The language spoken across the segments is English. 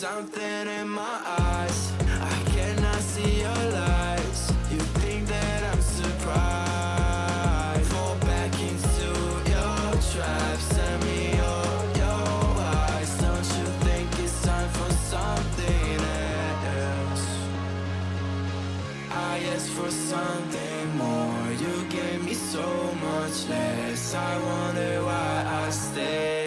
Something in my eyes, I cannot see your lies. You think that I'm surprised? Fall back into your trap, send me your eyes. Don't you think it's time for something else? I asked for something more, you gave me so much less. I wonder why I stayed.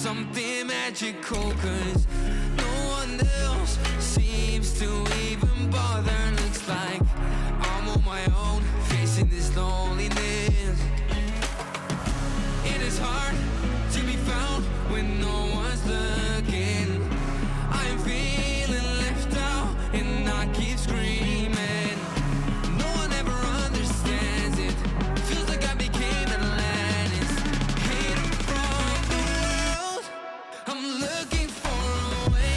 Something magical, 'cause no one else seems to even bother. Looks like I'm on my own, facing this loneliness. It is hard to be found when no one's looking. I'm feeling left out and I keep screaming. No one ever understands it. Feels like I became Atlantis. Hidden from the world, I'm looking for a way.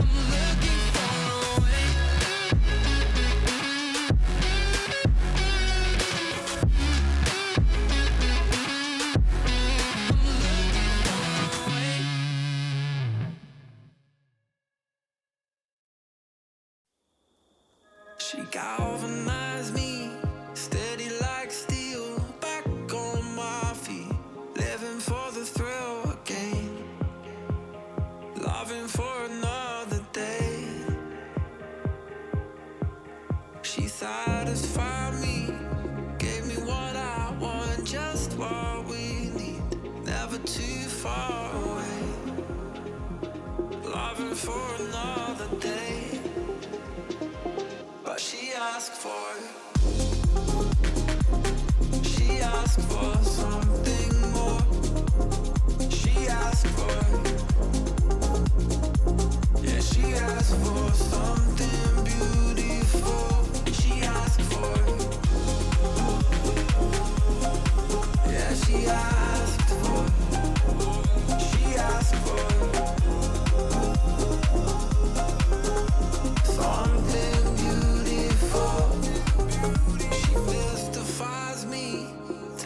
I'm looking for a way. She galvanized me, steady like steel, back on my feet, living for the thrill again, loving for another day. She satisfied me, gave me what I want, just what we need, never too far away, loving for another day. But she asked for something more.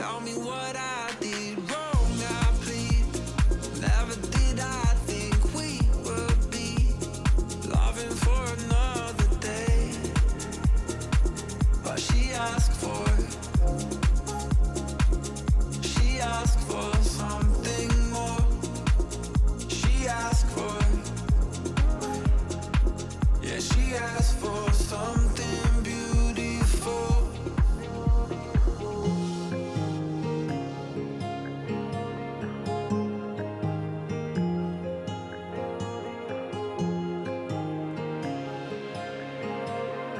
Tell me what I did wrong, I plead. Never did I think we would be loving for another day. But she asked for something more. She asked for, yeah, she asked for something beautiful.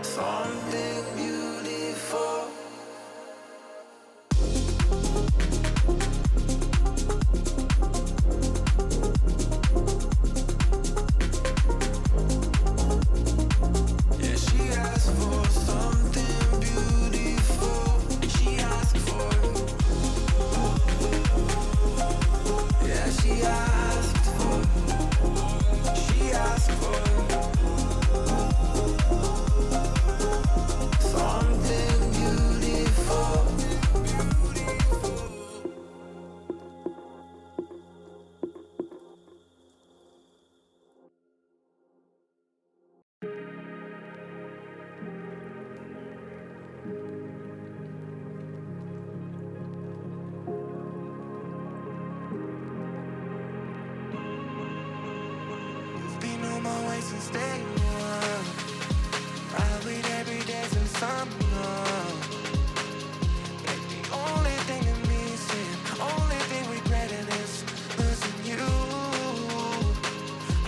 Something beautiful. Yeah, she asked for something beautiful. She asked for, yeah, she asked for something beautiful. Been on my way since day one. Ride with every day since summer. Like the only thing I'm missing, only thing regretting is losing you.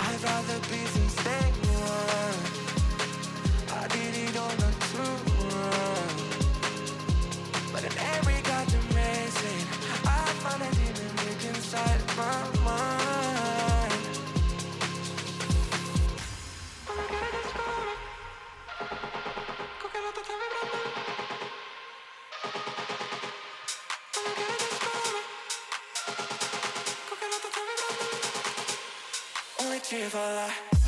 I'd rather be since day one. I did it all not too wrong. But in every goddamn racing, I find a demon deep inside my mind. Only cheer for life.